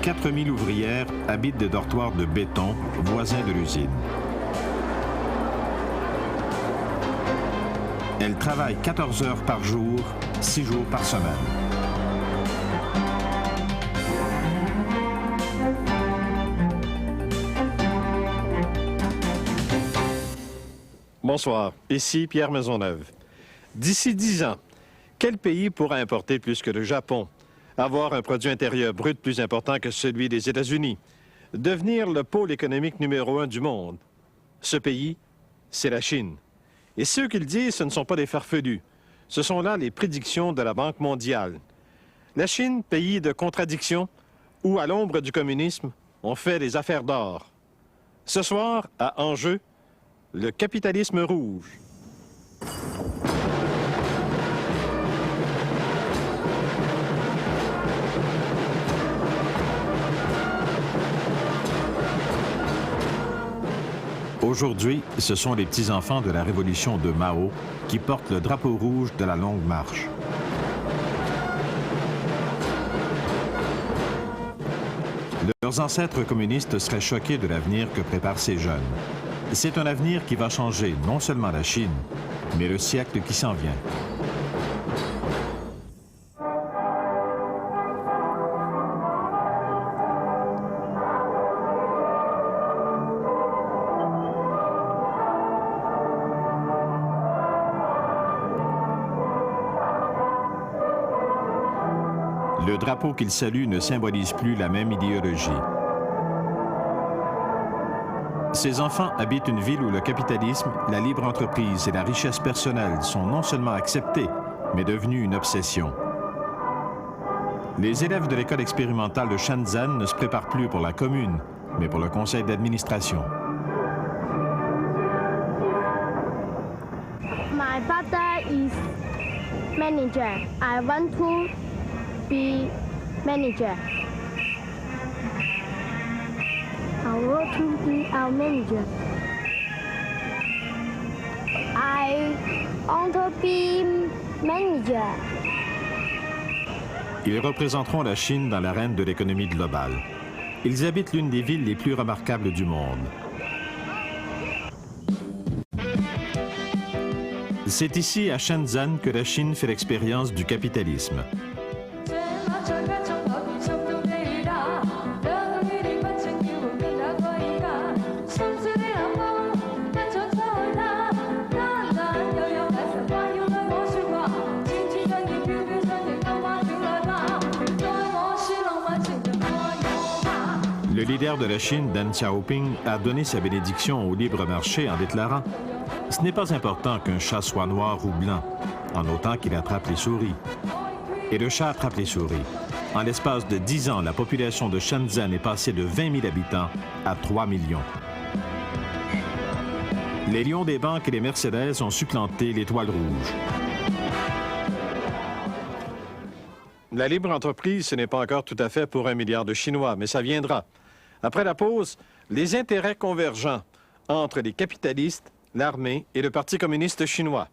4000 ouvrières habitent des dortoirs de béton voisins de l'usine. Elles travaillent 14 heures par jour, 6 jours par semaine. Bonsoir, ici Pierre Maisonneuve. D'ici 10 ans, quel pays pourra importer plus que le Japon, avoir un produit intérieur brut plus important que celui des États-Unis, devenir le pôle économique numéro 1 du monde? Ce pays, c'est la Chine. Et ceux qui le disent, ce ne sont pas des farfelus. Ce sont là les prédictions de la Banque mondiale. La Chine, pays de contradictions, où, à l'ombre du communisme, on fait des affaires d'or. Ce soir, à Enjeu, le capitalisme rouge. Aujourd'hui, ce sont les petits-enfants de la révolution de Mao qui portent le drapeau rouge de la Longue Marche. Leurs ancêtres communistes seraient choqués de l'avenir que préparent ces jeunes. C'est un avenir qui va changer non seulement la Chine, mais le siècle qui s'en vient. Le drapeau qu'il salue ne symbolise plus la même idéologie. Ces enfants habitent une ville où le capitalisme, la libre entreprise et la richesse personnelle sont non seulement acceptés, mais devenus une obsession. Les élèves de l'école expérimentale de Shenzhen ne se préparent plus pour la commune, mais pour le conseil d'administration. My father is manager. I want to be manager. I want to be our manager. I want to be manager. Ils représenteront la Chine dans l'arène de l'économie globale. Ils habitent l'une des villes les plus remarquables du monde. C'est ici, à Shenzhen, que la Chine fait l'expérience du capitalisme. Le leader de la Chine, Deng Xiaoping, a donné sa bénédiction au libre marché en déclarant « Ce n'est pas important qu'un chat soit noir ou blanc, en autant qu'il attrape les souris. » Et le chat attrape les souris. En l'espace de 10 ans, la population de Shenzhen est passée de 20 000 habitants à 3 millions. Les lions des banques et les Mercedes ont supplanté l'étoile rouge. La libre entreprise, ce n'est pas encore tout à fait pour 1 milliard de Chinois, mais ça viendra. Après la pause, les intérêts convergents entre les capitalistes, l'armée et le Parti communiste chinois.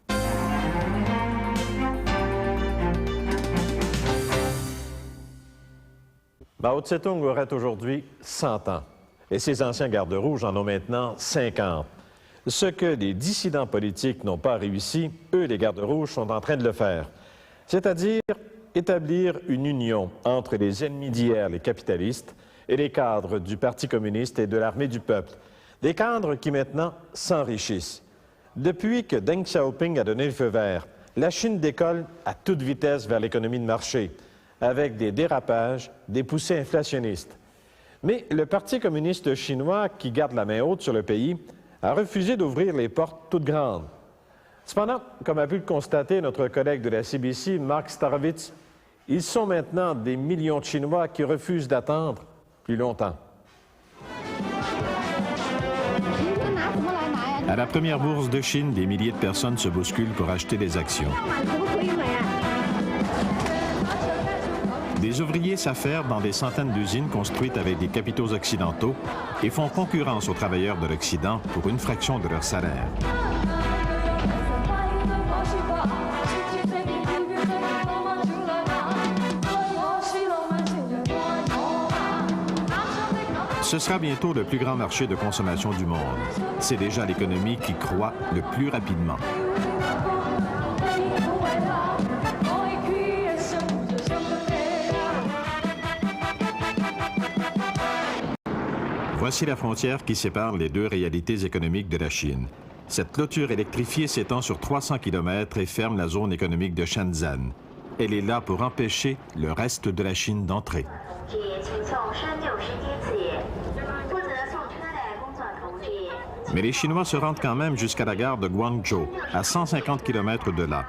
Mao Tse-tung aurait aujourd'hui 100 ans et ses anciens gardes rouges en ont maintenant 50. Ce que les dissidents politiques n'ont pas réussi, eux, les gardes rouges, sont en train de le faire. C'est-à-dire établir une union entre les ennemis d'hier, les capitalistes, et les cadres du Parti communiste et de l'armée du peuple. Des cadres qui maintenant s'enrichissent. Depuis que Deng Xiaoping a donné le feu vert, la Chine décolle à toute vitesse vers l'économie de marché, avec des dérapages, des poussées inflationnistes. Mais le Parti communiste chinois, qui garde la main haute sur le pays, a refusé d'ouvrir les portes toutes grandes. Cependant, comme a pu le constater notre collègue de la CBC, Mark Starovitz, ils sont maintenant des millions de Chinois qui refusent d'attendre plus longtemps. À la première bourse de Chine, des milliers de personnes se bousculent pour acheter des actions. Des ouvriers s'affairent dans des centaines d'usines construites avec des capitaux occidentaux et font concurrence aux travailleurs de l'Occident pour une fraction de leur salaire. Ce sera bientôt le plus grand marché de consommation du monde. C'est déjà l'économie qui croît le plus rapidement. Voici la frontière qui sépare les deux réalités économiques de la Chine. Cette clôture électrifiée s'étend sur 300 km et ferme la zone économique de Shenzhen. Elle est là pour empêcher le reste de la Chine d'entrer. Mais les Chinois se rendent quand même jusqu'à la gare de Guangzhou, à 150 km de là.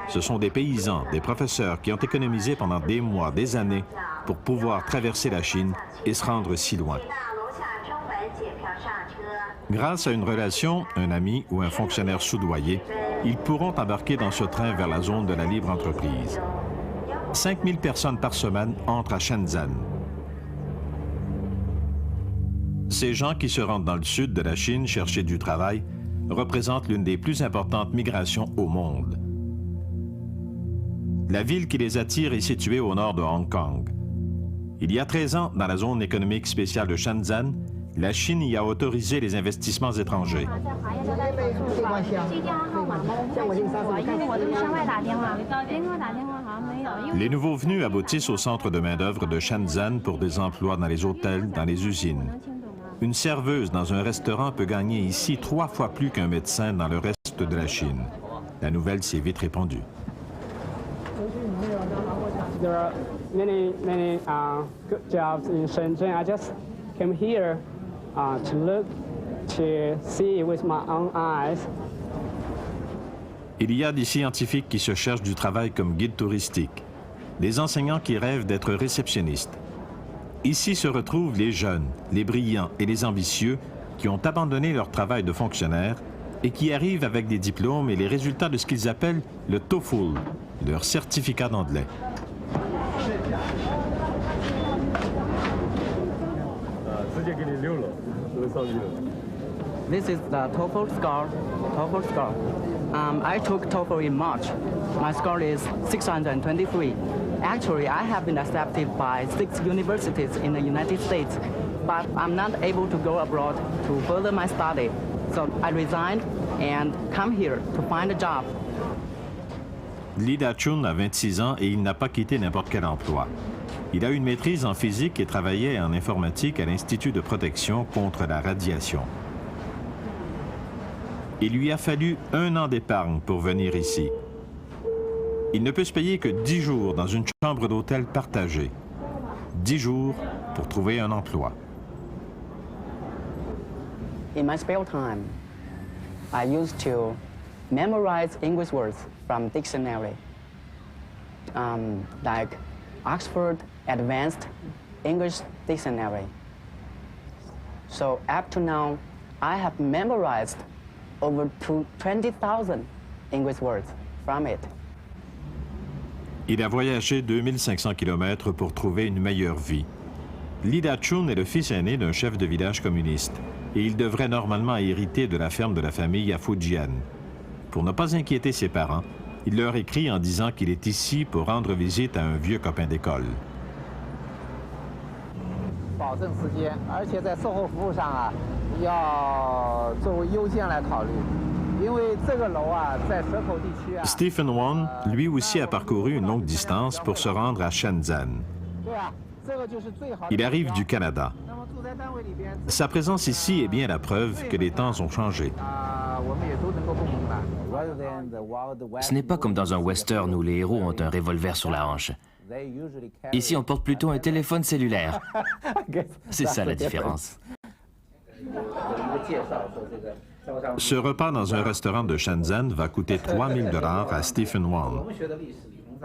Ce sont des paysans, des professeurs qui ont économisé pendant des mois, des années, pour pouvoir traverser la Chine et se rendre si loin. Grâce à une relation, un ami ou un fonctionnaire soudoyé, ils pourront embarquer dans ce train vers la zone de la libre entreprise. 5000 personnes par semaine entrent à Shenzhen. Ces gens qui se rendent dans le sud de la Chine chercher du travail représentent l'une des plus importantes migrations au monde. La ville qui les attire est située au nord de Hong Kong. Il y a 13 ans, dans la zone économique spéciale de Shenzhen, la Chine y a autorisé les investissements étrangers. Les nouveaux venus aboutissent au centre de main-d'œuvre de Shenzhen pour des emplois dans les hôtels, dans les usines. Une serveuse dans un restaurant peut gagner ici 3 fois plus qu'un médecin dans le reste de la Chine. La nouvelle s'est vite répandue. There are many good jobs in Shenzhen. I just came here to look, to see with my own eyes. Il y a des scientifiques qui se cherchent du travail comme guide touristique, des enseignants qui rêvent d'être réceptionnistes. Ici se retrouvent les jeunes, les brillants et les ambitieux qui ont abandonné leur travail de fonctionnaire et qui arrivent avec des diplômes et les résultats de ce qu'ils appellent le TOEFL, leur certificat d'anglais. This is the TOEFL score. I took TOEFL in March. My score is 623. Actually, I have been accepted by 6 universities in the United States, but I'm not able to go abroad to further my study. So I resigned and come here to find a job. Lee Da-chun a 26 ans et il n'a pas quitté n'importe quel emploi. Il a une maîtrise en physique et travaillait en informatique à l'Institut de protection contre la radiation. Il lui a fallu 1 an d'épargne pour venir ici. Il ne peut se payer que 10 jours dans une chambre d'hôtel partagée. 10 jours pour trouver un emploi. In my spare time, I used to memorize English words from dictionary, like Oxford Advanced English Dictionary. So up to now, I have memorized over 20,000 English words from it. Il a voyagé 2500 km pour trouver une meilleure vie. Lee Da-chun est le fils aîné d'un chef de village communiste et il devrait normalement hériter de la ferme de la famille à Fujian. Pour ne pas inquiéter ses parents, il leur écrit en disant qu'il est ici pour rendre visite à un vieux copain d'école. Stephen Won, lui aussi, a parcouru une longue distance pour se rendre à Shenzhen. Il arrive du Canada. Sa présence ici est bien la preuve que les temps ont changé. Ce n'est pas comme dans un western où les héros ont un revolver sur la hanche. Ici, on porte plutôt un téléphone cellulaire. C'est ça la différence. Ce repas dans un restaurant de Shenzhen va coûter 3000 $ à Stephen Won.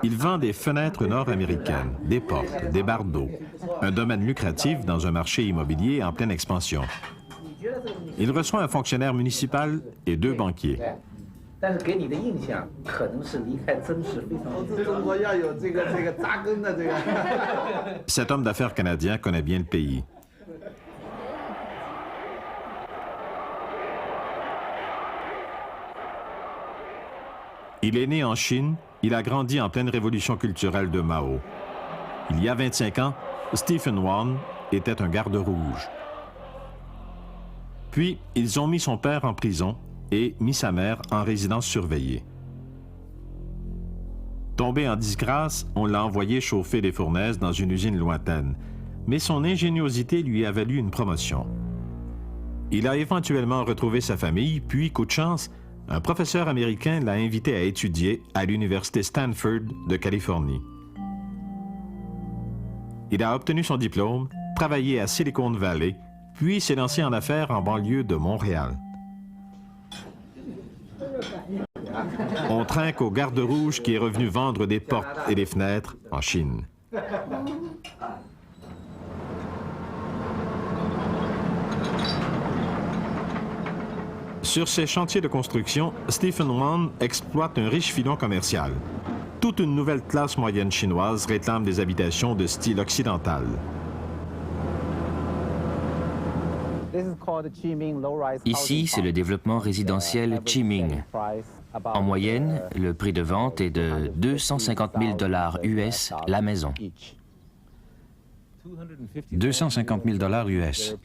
Il vend des fenêtres nord-américaines, des portes, des bardeaux, un domaine lucratif dans un marché immobilier en pleine expansion. Il reçoit un fonctionnaire municipal et 2 banquiers. Cet homme d'affaires canadien connaît bien le pays. Il est né en Chine, il a grandi en pleine révolution culturelle de Mao. Il y a 25 ans, Stephen Won était un garde rouge. Puis, ils ont mis son père en prison et mis sa mère en résidence surveillée. Tombé en disgrâce, on l'a envoyé chauffer des fournaises dans une usine lointaine, mais son ingéniosité lui a valu une promotion. Il a éventuellement retrouvé sa famille, puis, coup de chance, un professeur américain l'a invité à étudier à l'université Stanford de Californie. Il a obtenu son diplôme, travaillé à Silicon Valley, puis s'est lancé en affaires en banlieue de Montréal. On trinque au garde rouge qui est revenu vendre des portes et des fenêtres en Chine. Sur ces chantiers de construction, Stephen Wan exploite un riche filon commercial. Toute une nouvelle classe moyenne chinoise réclame des habitations de style occidental. Ici, c'est le développement résidentiel Chiming. En moyenne, le prix de vente est de 250 000 $ US la maison. 250 000 $ US.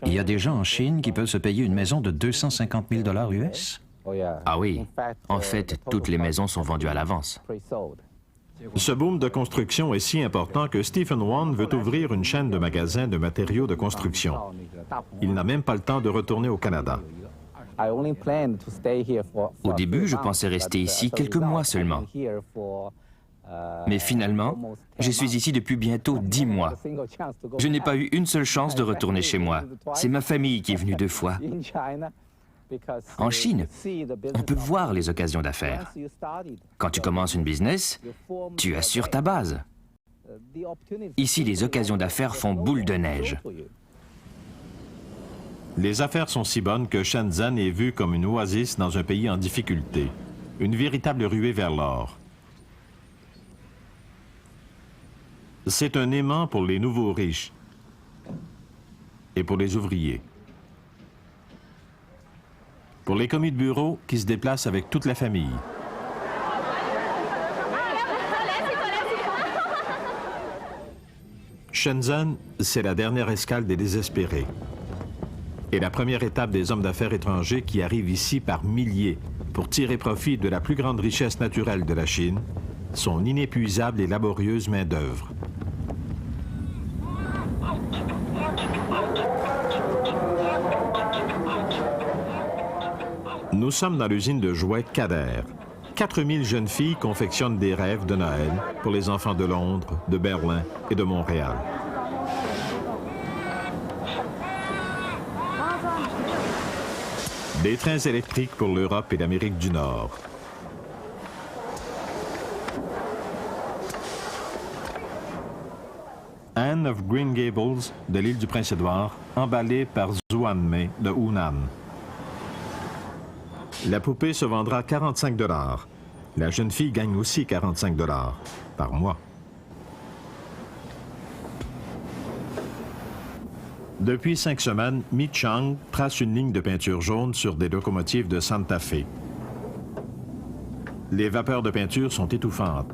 Il y a des gens en Chine qui peuvent se payer une maison de 250 000 $ US? Ah oui, en fait, toutes les maisons sont vendues à l'avance. Ce boom de construction est si important que Stephen Wan veut ouvrir une chaîne de magasins de matériaux de construction. Il n'a même pas le temps de retourner au Canada. Au début, je pensais rester ici quelques mois seulement. Mais finalement, je suis ici depuis bientôt 10 mois. Je n'ai pas eu une seule chance de retourner chez moi. C'est ma famille qui est venue 2 fois. En Chine, on peut voir les occasions d'affaires. Quand tu commences une business, tu assures ta base. Ici, les occasions d'affaires font boule de neige. Les affaires sont si bonnes que Shenzhen est vue comme une oasis dans un pays en difficulté, une véritable ruée vers l'or. C'est un aimant pour les nouveaux riches et pour les ouvriers. Pour les commis de bureau qui se déplacent avec toute la famille. Shenzhen, c'est la dernière escale des désespérés. Et la première étape des hommes d'affaires étrangers qui arrivent ici par milliers pour tirer profit de la plus grande richesse naturelle de la Chine, son inépuisable et laborieuse main-d'œuvre. Nous sommes dans l'usine de jouets Kader. 4000 jeunes filles confectionnent des rêves de Noël pour les enfants de Londres, de Berlin et de Montréal. Des trains électriques pour l'Europe et l'Amérique du Nord. Anne of Green Gables de l'île du Prince-Édouard, emballée par Zhuan Mei de Hunan. La poupée se vendra 45 $. La jeune fille gagne aussi 45 $ par mois. Depuis 5 semaines, Mi Chang trace une ligne de peinture jaune sur des locomotives de Santa Fe. Les vapeurs de peinture sont étouffantes.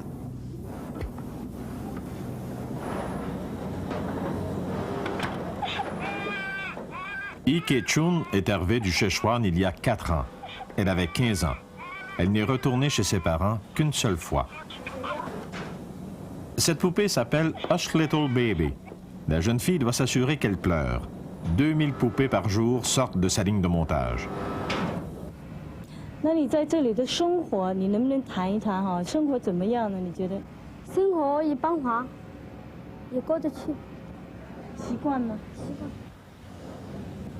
Yi Ke-chun est arrivée du Sichuan il y a 4 ans. Elle avait 15 ans. Elle n'est retournée chez ses parents qu'une seule fois. Cette poupée s'appelle Hush Little Baby. La jeune fille doit s'assurer qu'elle pleure. 2000 poupées par jour sortent de sa ligne de montage. 那你在这里的生活，你能不能谈一谈哈？生活怎么样呢？你觉得？生活一般化，也过得去。习惯了。习惯。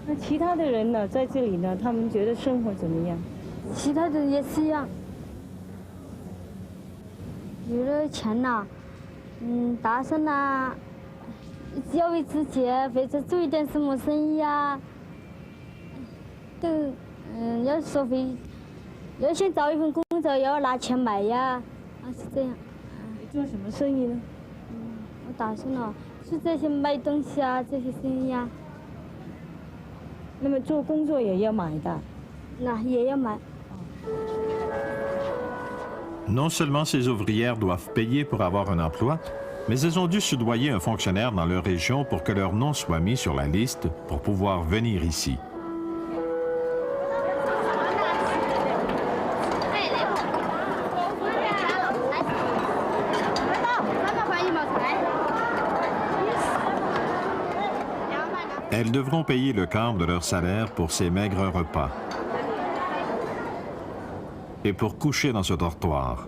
那其他的人呢，在这里呢，他们觉得生活怎么样？其他的也是一样。有了钱了，打算啦，要为自己或者做一点什么生意啊，都要收费，要先找一份工作，要拿钱买呀，是这样。你做什么生意呢？我打算了，是这些卖东西啊，这些生意啊。那么做工作也要买的？那也要买。 Non seulement ces ouvrières doivent payer pour avoir un emploi, mais elles ont dû soudoyer un fonctionnaire dans leur région pour que leur nom soit mis sur la liste pour pouvoir venir ici. Elles devront payer le quart de leur salaire pour ces maigres repas et pour coucher dans ce dortoir.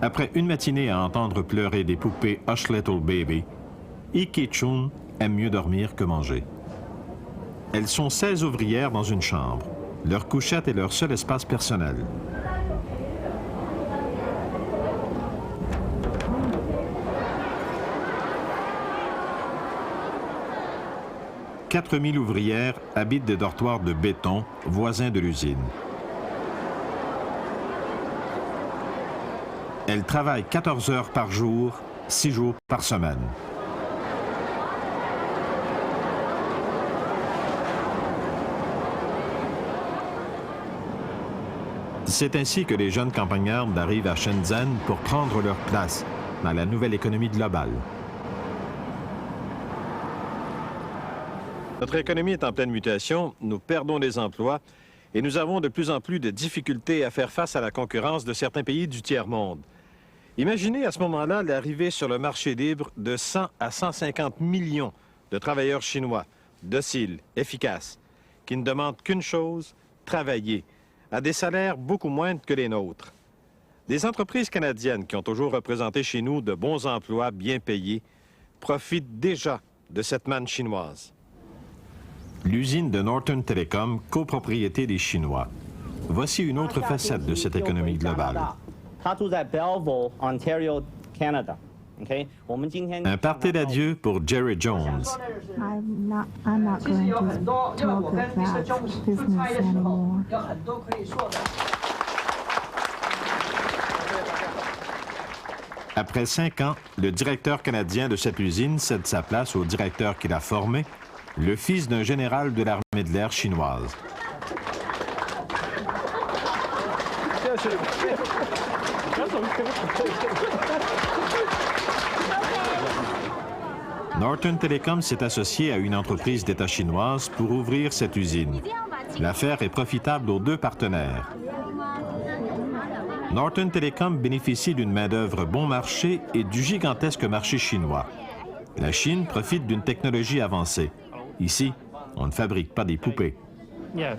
Après une matinée à entendre pleurer des poupées Hush Little Baby, Ike Chun aime mieux dormir que manger. Elles sont 16 ouvrières dans une chambre. Leur couchette est leur seul espace personnel. « 4000 ouvrières habitent des dortoirs de béton voisins de l'usine. Elles travaillent 14 heures par jour, 6 jours par semaine. C'est ainsi que les jeunes campagnardes arrivent à Shenzhen pour prendre leur place dans la nouvelle économie globale. Notre économie est en pleine mutation, nous perdons des emplois et nous avons de plus en plus de difficultés à faire face à la concurrence de certains pays du tiers-monde. Imaginez à ce moment-là l'arrivée sur le marché libre de 100 à 150 millions de travailleurs chinois, dociles, efficaces, qui ne demandent qu'une chose, travailler, à des salaires beaucoup moindres que les nôtres. Des entreprises canadiennes qui ont toujours représenté chez nous de bons emplois bien payés profitent déjà de cette manne chinoise. L'usine de Norton Telecom, copropriété des Chinois. Voici une autre facette de cette économie globale. Un party d'adieu pour Jerry Jones. I'm not going to talk of that business anymore. Après 5 ans, le directeur canadien de cette usine cède sa place au directeur qu'il a formé, le fils d'un général de l'armée de l'air chinoise. Norton Telecom s'est associé à une entreprise d'État chinoise pour ouvrir cette usine. L'affaire est profitable aux deux partenaires. Norton Telecom bénéficie d'une main-d'œuvre bon marché et du gigantesque marché chinois. La Chine profite d'une technologie avancée. Ici, on ne fabrique pas des poupées. Yes.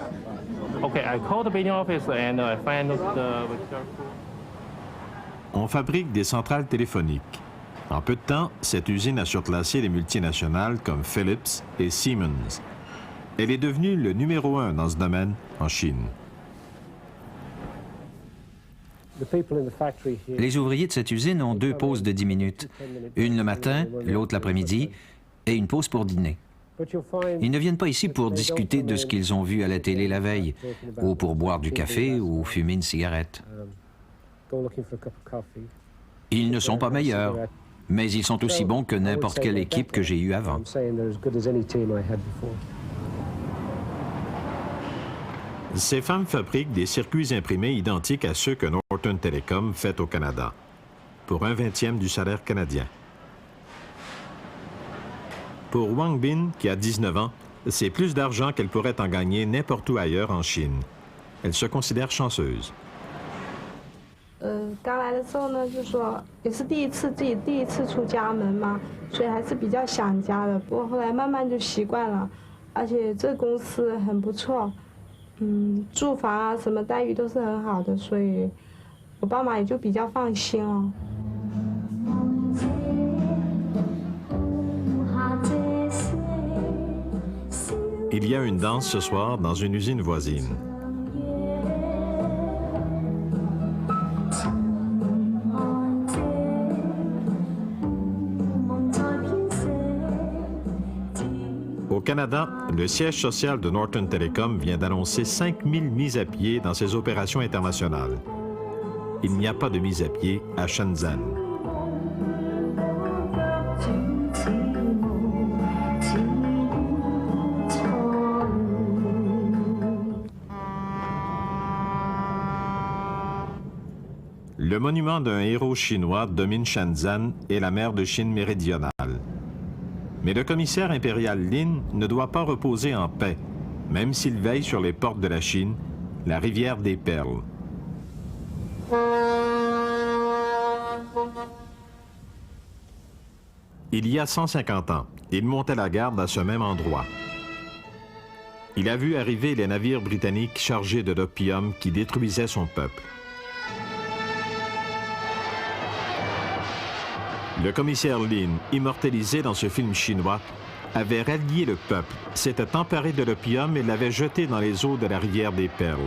Okay, I called the bidding office and I found On fabrique des centrales téléphoniques. En peu de temps, cette usine a surclassé les multinationales comme Philips et Siemens. Elle est devenue le numéro 1 dans ce domaine en Chine. Les ouvriers de cette usine ont 2 pauses de 10 minutes. Une le matin, l'autre l'après-midi, et une pause pour dîner. Ils ne viennent pas ici pour discuter de ce qu'ils ont vu à la télé la veille, ou pour boire du café ou fumer une cigarette. Ils ne sont pas meilleurs, mais ils sont aussi bons que n'importe quelle équipe que j'ai eue avant. Ces femmes fabriquent des circuits imprimés identiques à ceux que Norton Telecom fait au Canada, pour 1/20 du salaire canadien. Pour Wang Bin, qui a 19 ans, c'est plus d'argent qu'elle pourrait en gagner n'importe où ailleurs en Chine. Elle se considère chanceuse. 刚来的时候呢，就说也是第一次出家门嘛，所以还是比较想家的。不过后来慢慢就习惯了，而且这个公司很不错，住房啊什么待遇都是很好的，所以我爸妈也就比较放心哦。 Il y a une danse ce soir dans une usine voisine. Au Canada, le siège social de Norton Telecom vient d'annoncer 5000 mises à pied dans ses opérations internationales. Il n'y a pas de mise à pied à Shenzhen. Le monument d'un héros chinois domine Shenzhen et la mer de Chine méridionale. Mais le commissaire impérial Lin ne doit pas reposer en paix, même s'il veille sur les portes de la Chine, la rivière des Perles. Il y a 150 ans, il montait la garde à ce même endroit. Il a vu arriver les navires britanniques chargés de l'opium qui détruisaient son peuple. Le commissaire Lin, immortalisé dans ce film chinois, avait rallié le peuple, s'était emparé de l'opium et l'avait jeté dans les eaux de la rivière des Perles.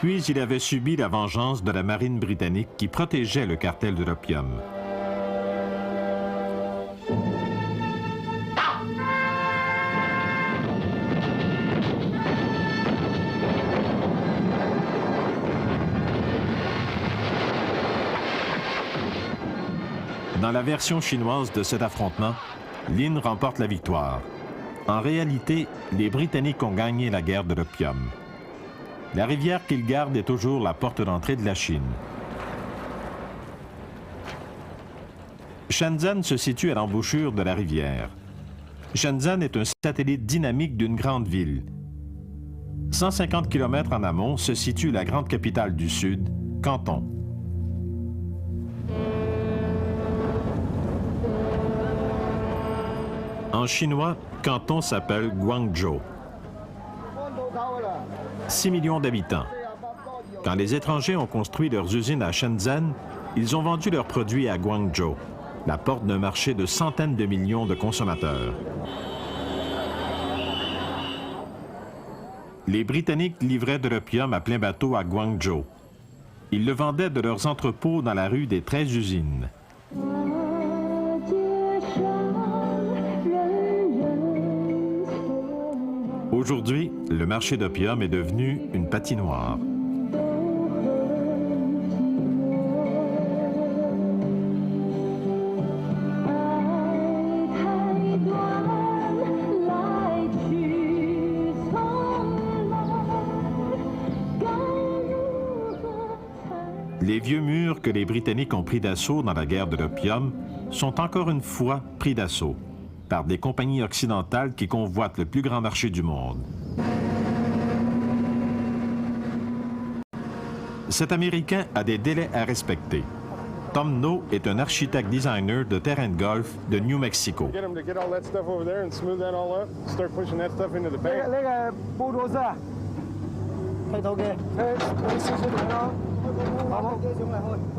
Puis il avait subi la vengeance de la marine britannique qui protégeait le cartel de l'opium. Dans la version chinoise de cet affrontement, Lin remporte la victoire. En réalité, les Britanniques ont gagné la guerre de l'opium. La rivière qu'ils gardent est toujours la porte d'entrée de la Chine. Shenzhen se situe à l'embouchure de la rivière. Shenzhen est un satellite dynamique d'une grande ville. 150 km en amont se situe la grande capitale du Sud, Canton. En chinois, Canton s'appelle Guangzhou. 6 millions d'habitants. Quand les étrangers ont construit leurs usines à Shenzhen, ils ont vendu leurs produits à Guangzhou, la porte d'un marché de centaines de millions de consommateurs. Les Britanniques livraient de l'opium à plein bateau à Guangzhou. Ils le vendaient de leurs entrepôts dans la rue des 13 usines. Aujourd'hui, le marché d'opium est devenu une patinoire. Les vieux murs que les Britanniques ont pris d'assaut dans la guerre de l'opium sont encore une fois pris d'assaut par des compagnies occidentales qui convoitent le plus grand marché du monde. Cet Américain a des délais à respecter. Tom No est un architecte designer de terrain de golf de New Mexico.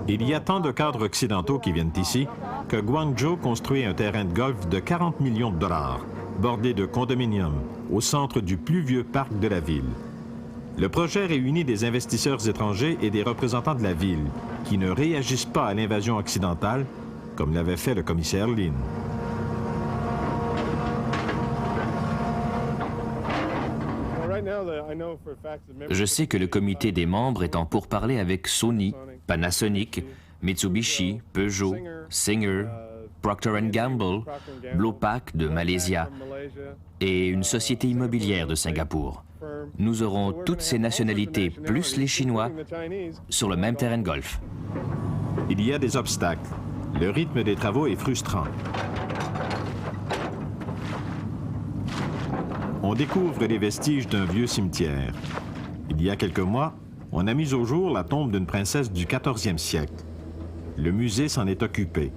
Il y a tant de cadres occidentaux qui viennent ici que Guangzhou construit un terrain de golf de 40 millions de dollars, bordé de condominiums, au centre du plus vieux parc de la ville. Le projet réunit des investisseurs étrangers et des représentants de la ville qui ne réagissent pas à l'invasion occidentale, comme l'avait fait le commissaire Lin. Je sais que le comité des membres est en pourparlers avec Sony, Panasonic, Mitsubishi, Peugeot, Singer, Procter & Gamble, Blowpac de Malaysia et une société immobilière de Singapour. Nous aurons toutes ces nationalités, plus les Chinois, sur le même terrain de golf. Il y a des obstacles. Le rythme des travaux est frustrant. On découvre les vestiges d'un vieux cimetière. Il y a quelques mois, on a mis au jour la tombe d'une princesse du 14e siècle. Le musée s'en est occupé.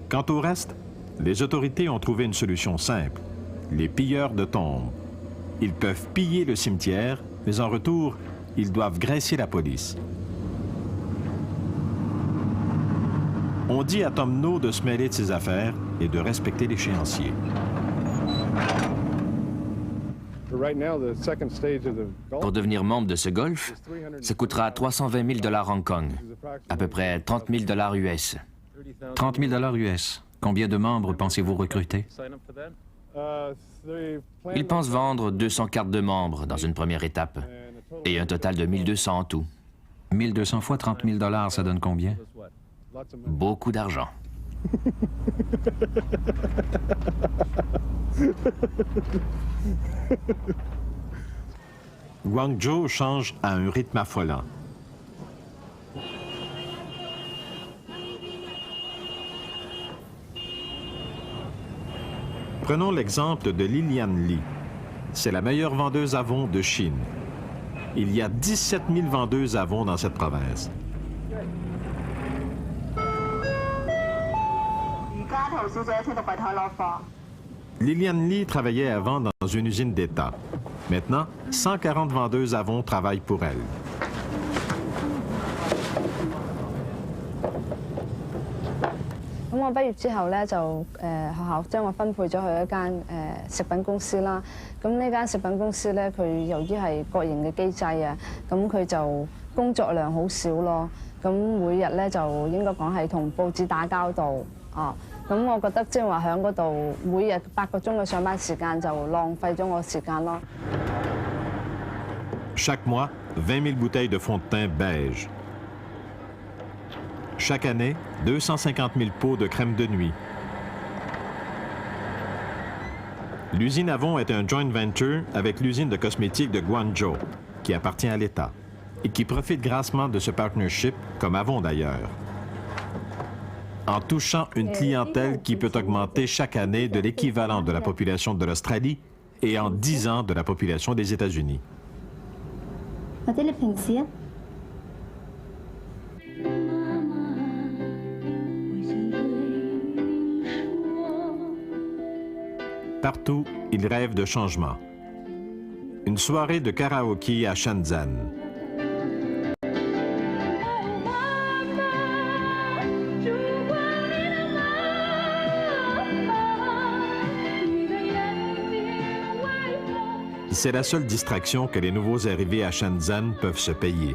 Quant au reste, les autorités ont trouvé une solution simple, les pilleurs de tombes. Ils peuvent piller le cimetière, mais en retour, ils doivent graisser la police. On dit à Tom No de se mêler de ses affaires et de respecter l'échéancier. Pour devenir membre de ce golf, ça coûtera 320 000 $ Hong Kong, à peu près 30 000 $ US. 30 000 $ US. Combien de membres pensez-vous recruter? Ils pensent vendre 200 cartes de membres dans une première étape, et un total de 1200 en tout. 1200 fois 30 000 $, ça donne combien? Beaucoup d'argent. Guangzhou change à un rythme affolant. Prenons l'exemple de Lilian Li. C'est la meilleure vendeuse Avon de Chine. Il y a 17 000 vendeuses Avon dans cette province. Liliane Lee travaillait avant dans une usine d'État. Maintenant, 140 vendeuses Avon travaillent pour elle.我畢業之後咧，就學校將我分配咗去一間食品公司啦。咁呢間食品公司咧，佢由於係國營嘅機制啊，咁佢就工作量好少咯。咁每日咧就應該講係同報紙打交道啊。咁我覺得即係話喺嗰度每日8個鐘嘅上班時間就浪費咗我時間咯。Chaque mois, 20 000 bouteilles de fond de teint beige. Chaque année, 250 000 pots de crème de nuit. L'usine Avon est un joint venture avec l'usine de cosmétiques de Guangzhou, qui appartient à l'État, et qui profite grassement de ce partnership, comme Avon d'ailleurs, en touchant une clientèle qui peut augmenter chaque année de l'équivalent de la population de l'Australie et en 10 ans de la population des États-Unis. Partout, il rêve de changement. Une soirée de karaoké à Shenzhen. C'est la seule distraction que les nouveaux arrivés à Shenzhen peuvent se payer.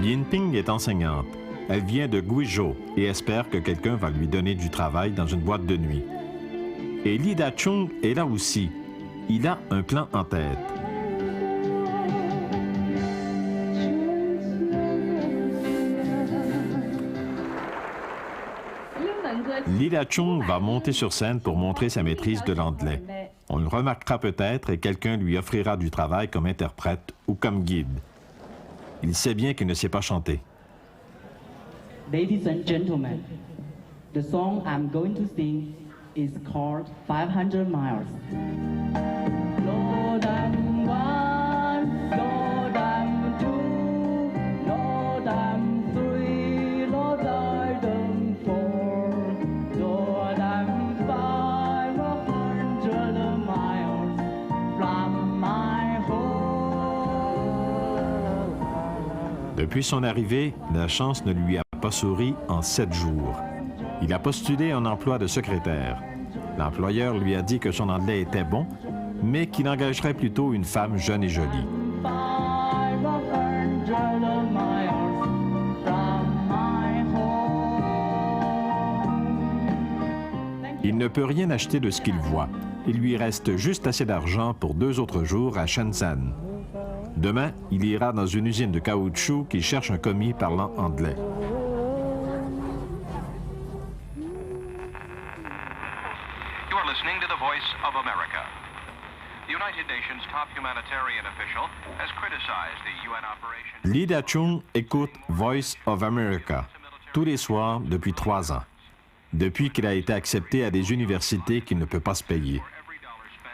Yinping est enseignante. Elle vient de Guizhou et espère que quelqu'un va lui donner du travail dans une boîte de nuit. Et Li Da-chung est là aussi. Il a un plan en tête. Li Da-chung va monter sur scène pour montrer sa maîtrise de l'anglais. On le remarquera peut-être et quelqu'un lui offrira du travail comme interprète ou comme guide. Il sait bien qu'il ne sait pas chanter. Ladies and gentlemen, the song I'm going to sing is called 500 Miles. Lord, I'm one, Lord, I'm two, Lord, I'm three, Lord, I'm four, Lord, I'm 500 miles from my home. Depuis son arrivée, la chance ne lui a pas souri en 7 jours. Il a postulé un emploi de secrétaire. L'employeur lui a dit que son anglais était bon, mais qu'il engagerait plutôt une femme jeune et jolie. Il ne peut rien acheter de ce qu'il voit. Il lui reste juste assez d'argent pour 2 autres jours à Shenzhen. Demain, il ira dans une usine de caoutchouc qui cherche un commis parlant anglais. Listening to the Voice of America. The United Nations top humanitarian official has criticized the UN operation. Li Da-chung écoute Voice of America tous les soirs depuis 3 ans, depuis qu'il a été accepté à des universités qu'il ne peut pas se payer.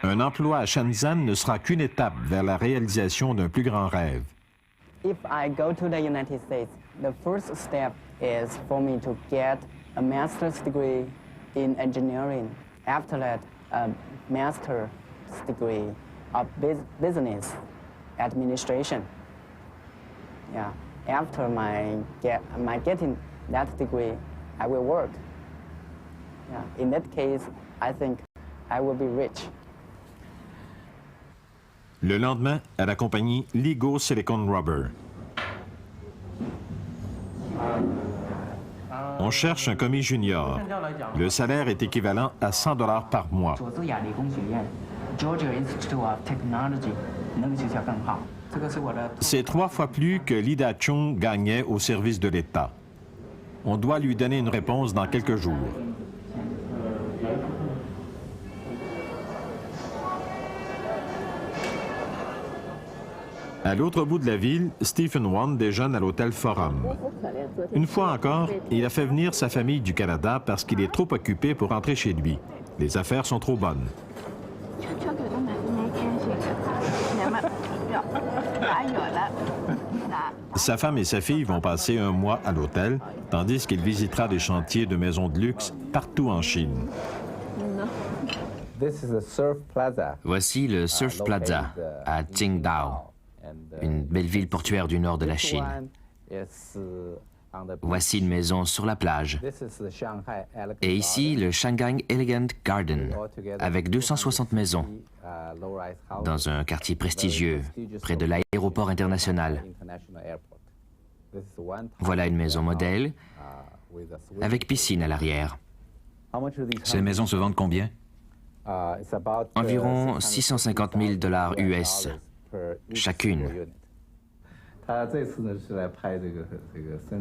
Un emploi à Shenzhen ne sera qu'une étape vers la réalisation d'un plus grand rêve. If I go to the United States, the first step is for me to get a master's degree in engineering. After that, a master's degree of business administration. Yeah. After my getting that degree, I will work. Yeah. In that case, I think I will be rich. Le lendemain, à la compagnie Ligo Silicon Rubber. On cherche un commis junior. Le salaire est équivalent à 100 $ par mois. C'est 3 fois plus que Li Da-chung gagnait au service de l'État. On doit lui donner une réponse dans quelques jours. À l'autre bout de la ville, Stephen Wan déjeune à l'hôtel Forum. Une fois encore, il a fait venir sa famille du Canada parce qu'il est trop occupé pour rentrer chez lui. Les affaires sont trop bonnes. Sa femme et sa fille vont passer un mois à l'hôtel, tandis qu'il visitera des chantiers de maisons de luxe partout en Chine. Voici le Surf Plaza à Qingdao, une belle ville portuaire du nord de la Chine. Voici une maison sur la plage. Et ici, le Shanghai Elegant Garden, avec 260 maisons, dans un quartier prestigieux, près de l'aéroport international. Voilà une maison modèle, avec piscine à l'arrière. Ces maisons se vendent combien? Environ 650 000 $ US, chacune.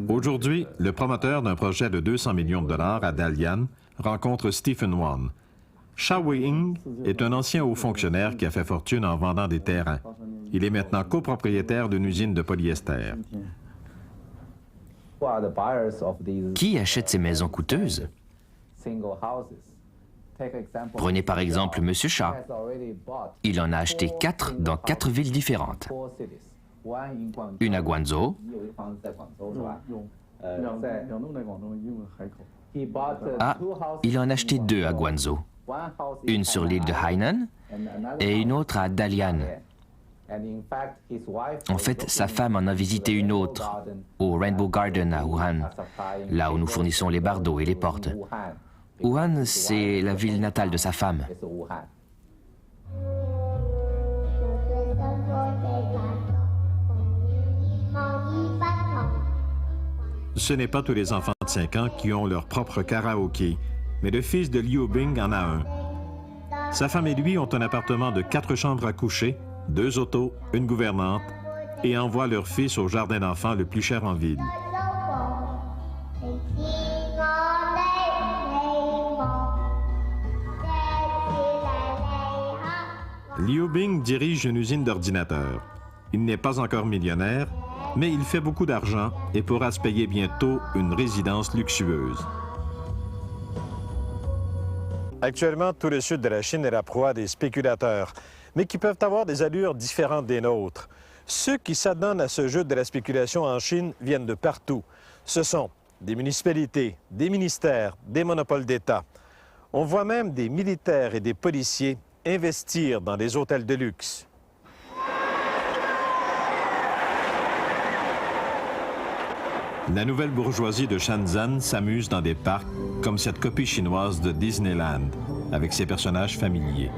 Aujourd'hui, le promoteur d'un projet de 200 millions de dollars à Dalian rencontre Stephen Wan. Sha Wei-ying est un ancien haut fonctionnaire qui a fait fortune en vendant des terrains. Il est maintenant copropriétaire d'une usine de polyester. Qui achète ces maisons coûteuses? Prenez par exemple M. Sha. Il en a acheté 4 dans 4 villes différentes. Une à Guangzhou, il en a acheté 2 à Guangzhou. Une sur l'île de Hainan et une autre à Dalian. En fait, sa femme en a visité une autre, au Rainbow Garden à Wuhan, là où nous fournissons les bardeaux et les portes. Wuhan, c'est la ville natale de sa femme. Ce n'est pas tous les enfants de 5 ans qui ont leur propre karaoké, mais le fils de Liu Bing en a un. Sa femme et lui ont un appartement de 4 chambres à coucher, 2 autos, une gouvernante, et envoient leur fils au jardin d'enfants le plus cher en ville. Liu Bing dirige une usine d'ordinateurs. Il n'est pas encore millionnaire, mais il fait beaucoup d'argent et pourra se payer bientôt une résidence luxueuse. Actuellement, tout le sud de la Chine est la proie des spéculateurs, mais qui peuvent avoir des allures différentes des nôtres. Ceux qui s'adonnent à ce jeu de la spéculation en Chine viennent de partout. Ce sont des municipalités, des ministères, des monopoles d'État. On voit même des militaires et des policiers investir dans des hôtels de luxe. La nouvelle bourgeoisie de Shenzhen s'amuse dans des parcs comme cette copie chinoise de Disneyland, avec ses personnages familiers.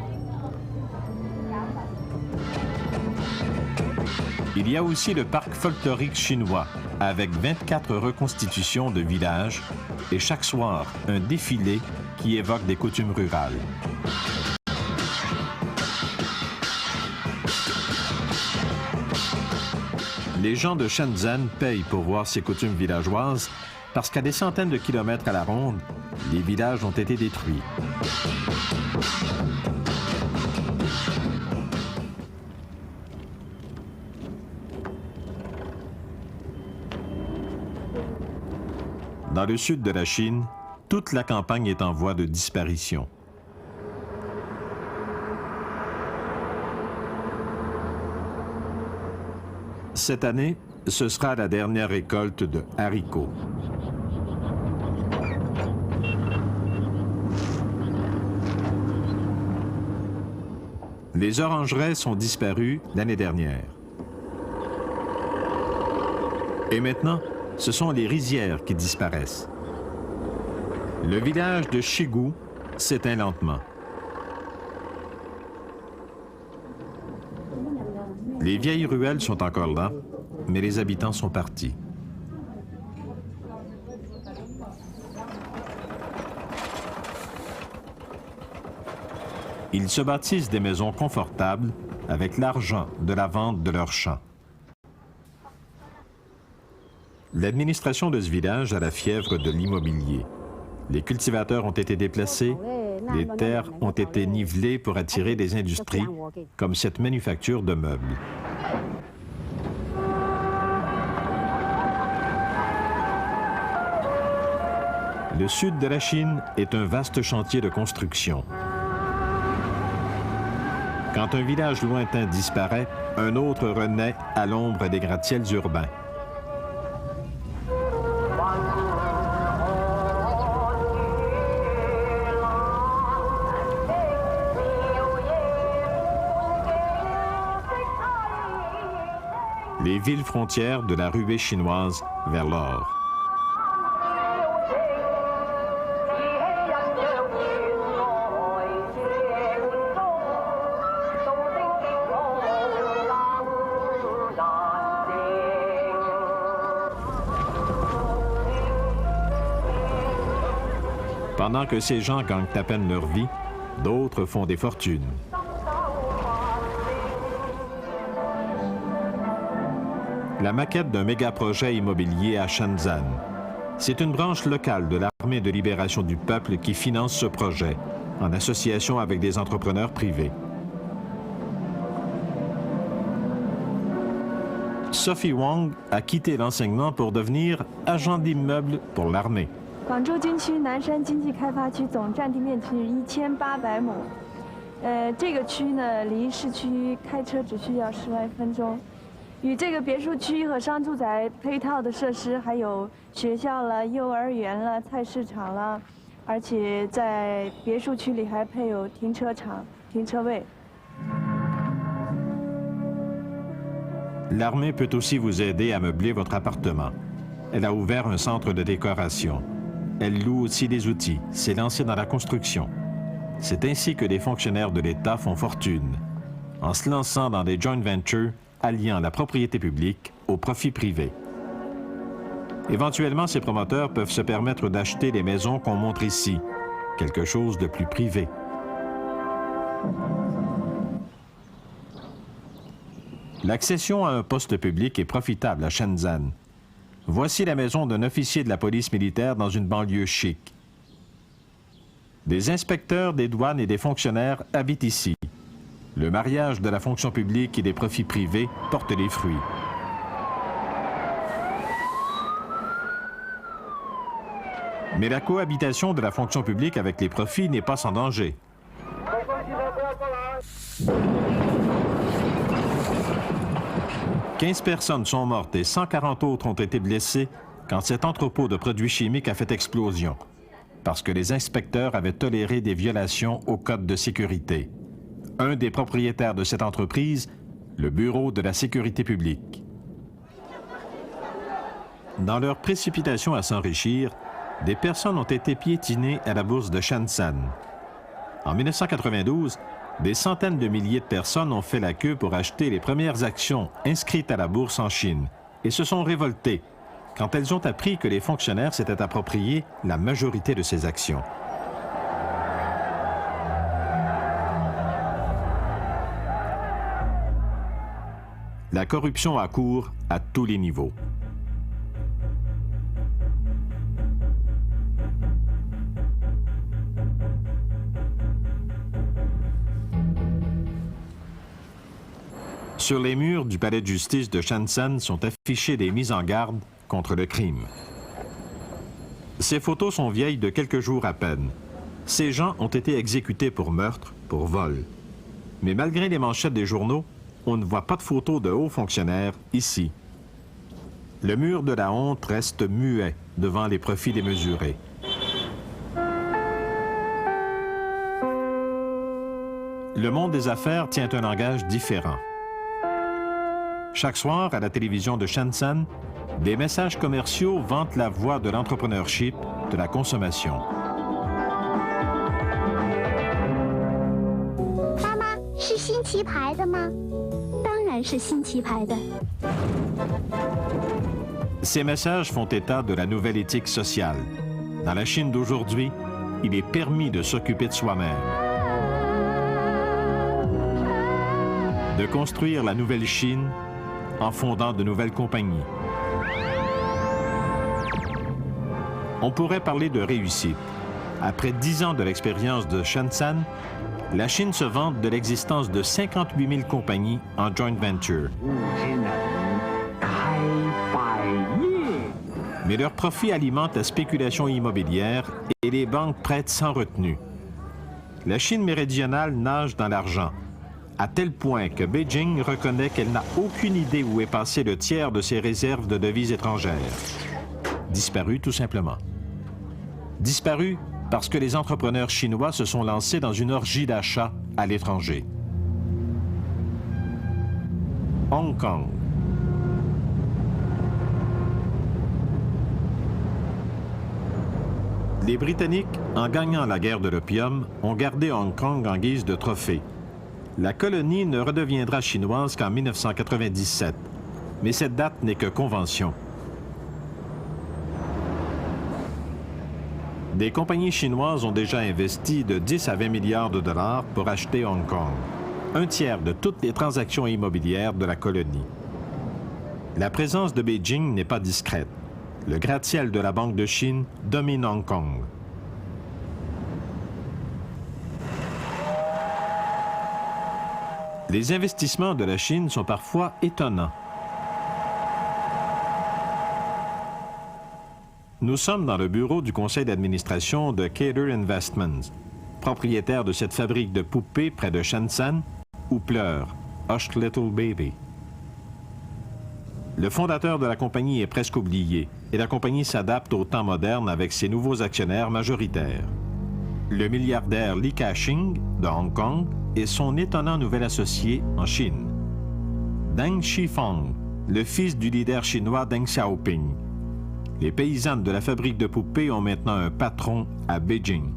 Il y a aussi le parc folklorique chinois, avec 24 reconstitutions de villages et chaque soir, un défilé qui évoque des coutumes rurales. Les gens de Shenzhen payent pour voir ces coutumes villageoises parce qu'à des centaines de kilomètres à la ronde, les villages ont été détruits. Dans le sud de la Chine, toute la campagne est en voie de disparition. Cette année, ce sera la dernière récolte de haricots. Les orangeraies sont disparues l'année dernière. Et maintenant, ce sont les rizières qui disparaissent. Le village de Shigu s'éteint lentement. Les vieilles ruelles sont encore là, mais les habitants sont partis. Ils se bâtissent des maisons confortables avec l'argent de la vente de leurs champs. L'administration de ce village a la fièvre de l'immobilier. Les cultivateurs ont été déplacés, les terres ont été nivelées pour attirer des industries, comme cette manufacture de meubles. Le sud de la Chine est un vaste chantier de construction. Quand un village lointain disparaît, un autre renaît à l'ombre des gratte-ciels urbains. Les villes frontières de la ruée chinoise vers l'or. Pendant que ces gens gagnent à peine leur vie, d'autres font des fortunes. La maquette d'un méga-projet immobilier à Shenzhen. C'est une branche locale de l'Armée de libération du peuple qui finance ce projet, en association avec des entrepreneurs privés. Sophie Wong a quitté l'enseignement pour devenir agent d'immeuble pour l'armée. 广州军区南山经济开发区总占地面积是1800亩，这个区呢离市区开车只需要10来分钟。 与这个别墅区和商住宅配套的设施，还有学校了、幼儿园了、菜市场了，而且在别墅区里还配有停车场、停车位。L'armée peut aussi vous aider à meubler votre appartement. Elle a ouvert un centre de décoration. Elle loue aussi des outils, s'est lancée dans la construction. C'est ainsi que des fonctionnaires de l'État font fortune, en se lançant dans des joint ventures alliant la propriété publique au profit privé. Éventuellement, ces promoteurs peuvent se permettre d'acheter les maisons qu'on montre ici, quelque chose de plus privé. L'accession à un poste public est profitable à Shenzhen. Voici la maison d'un officier de la police militaire dans une banlieue chic. Des inspecteurs des douanes et des fonctionnaires habitent ici. Le mariage de la fonction publique et des profits privés porte les fruits. Mais la cohabitation de la fonction publique avec les profits n'est pas sans danger. « 15 personnes sont mortes et 140 autres ont été blessées quand cet entrepôt de produits chimiques a fait explosion, parce que les inspecteurs avaient toléré des violations au code de sécurité. Un des propriétaires de cette entreprise, le Bureau de la sécurité publique. Dans leur précipitation à s'enrichir, des personnes ont été piétinées à la bourse de Shenzhen. En 1992, des centaines de milliers de personnes ont fait la queue pour acheter les premières actions inscrites à la bourse en Chine et se sont révoltées quand elles ont appris que les fonctionnaires s'étaient appropriés la majorité de ces actions. La corruption a cours à tous les niveaux. Sur les murs du palais de justice de Shenzhen sont affichées des mises en garde contre le crime. Ces photos sont vieilles de quelques jours à peine. Ces gens ont été exécutés pour meurtre, pour vol. Mais malgré les manchettes des journaux, on ne voit pas de photos de hauts fonctionnaires ici. Le mur de la honte reste muet devant les profits démesurés. Le monde des affaires tient un langage différent. Chaque soir, à la télévision de Shenzhen, des messages commerciaux vantent la voie de l'entrepreneurship, de la consommation. Maman, c'est 新旗牌的吗？当然是新旗牌的。 Ces messages font état de la nouvelle éthique sociale. Dans la Chine d'aujourd'hui, il est permis de s'occuper de soi-même. De construire la nouvelle Chine en fondant de nouvelles compagnies. On pourrait parler de réussite. Après 10 ans de l'expérience de Shenzhen, la Chine se vante de l'existence de 58 000 compagnies en joint venture. Mais leurs profits alimentent la spéculation immobilière et les banques prêtent sans retenue. La Chine méridionale nage dans l'argent. à tel point que Beijing reconnaît qu'elle n'a aucune idée où est passé le tiers de ses réserves de devises étrangères. Disparu tout simplement. Disparu parce que les entrepreneurs chinois se sont lancés dans une orgie d'achats à l'étranger. Hong Kong. Les Britanniques, en gagnant la guerre de l'opium, ont gardé Hong Kong en guise de trophée. La colonie ne redeviendra chinoise qu'en 1997, mais cette date n'est que convention. Des compagnies chinoises ont déjà investi de 10 à 20 milliards de dollars pour acheter Hong Kong, un tiers de toutes les transactions immobilières de la colonie. La présence de Beijing n'est pas discrète. Le gratte-ciel de la Banque de Chine domine Hong Kong. Les investissements de la Chine sont parfois étonnants. Nous sommes dans le bureau du conseil d'administration de Cater Investments, propriétaire de cette fabrique de poupées près de Shenzhen, où pleure Hush Little Baby. Le fondateur de la compagnie est presque oublié et la compagnie s'adapte au temps moderne avec ses nouveaux actionnaires majoritaires. Le milliardaire Li Ka-shing de Hong Kong et son étonnant nouvel associé en Chine. Deng Xifeng, le fils du leader chinois Deng Xiaoping. Les paysannes de la fabrique de poupées ont maintenant un patron à Beijing.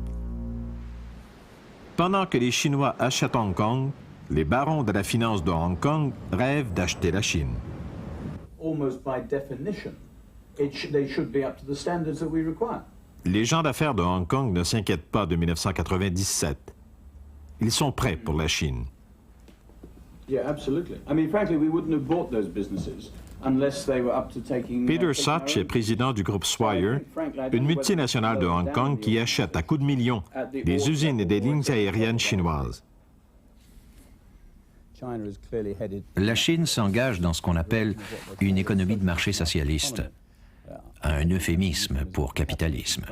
Pendant que les Chinois achètent Hong Kong, les barons de la finance de Hong Kong rêvent d'acheter la Chine. Les gens d'affaires de Hong Kong ne s'inquiètent pas de 1997. Ils sont prêts pour la Chine. Peter Sachs est président du groupe Swire, une multinationale de Hong Kong qui achète à coups de millions des usines et des lignes aériennes chinoises. La Chine s'engage dans ce qu'on appelle une économie de marché socialiste, un euphémisme pour capitalisme.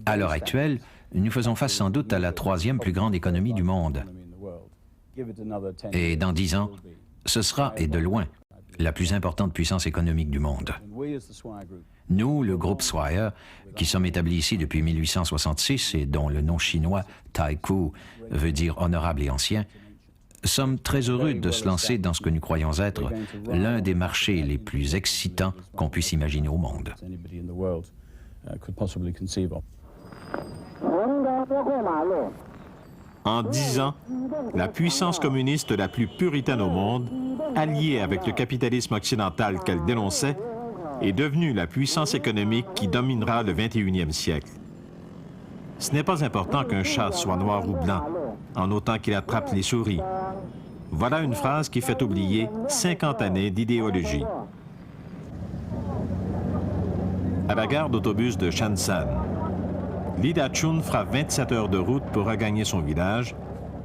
À l'heure actuelle, nous faisons face sans doute à la troisième plus grande économie du monde. Et dans 10 ans, ce sera, et de loin, la plus importante puissance économique du monde. Nous, le groupe Swire, qui sommes établis ici depuis 1866 et dont le nom chinois Taikoo veut dire honorable et ancien, sommes très heureux de se lancer dans ce que nous croyons être l'un des marchés les plus excitants qu'on puisse imaginer au monde. En 10 ans, la puissance communiste la plus puritaine au monde, alliée avec le capitalisme occidental qu'elle dénonçait, est devenue la puissance économique qui dominera le 21e siècle. Ce n'est pas important qu'un chat soit noir ou blanc, en autant qu'il attrape les souris. Voilà une phrase qui fait oublier 50 années d'idéologie. À la gare d'autobus de Shenzhen, Li Da-chun fera 27 heures de route pour regagner son village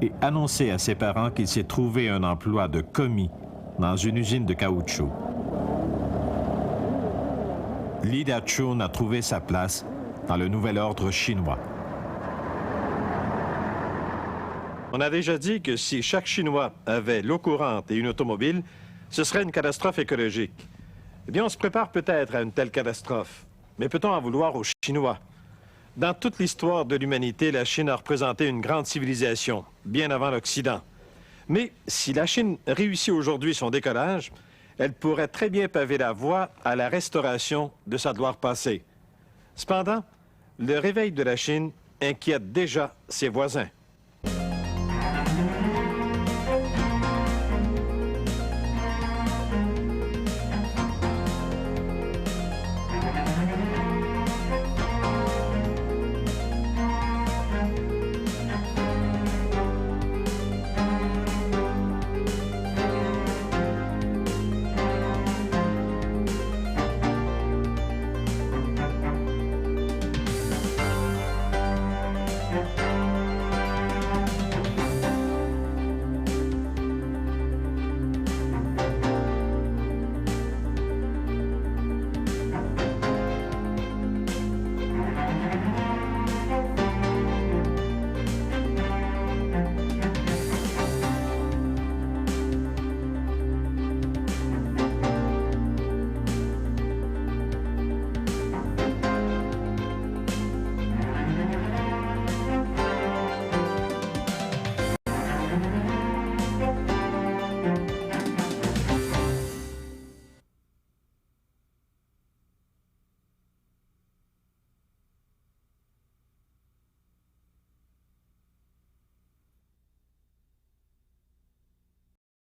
et annoncer à ses parents qu'il s'est trouvé un emploi de commis dans une usine de caoutchouc. Li Da-chun a trouvé sa place dans le nouvel ordre chinois. On a déjà dit que si chaque Chinois avait l'eau courante et une automobile, ce serait une catastrophe écologique. Eh bien, on se prépare peut-être à une telle catastrophe. Mais peut-on en vouloir aux Chinois? Dans toute l'histoire de l'humanité, la Chine a représenté une grande civilisation, bien avant l'Occident. Mais si la Chine réussit aujourd'hui son décollage, elle pourrait très bien paver la voie à la restauration de sa gloire passée. Cependant, le réveil de la Chine inquiète déjà ses voisins.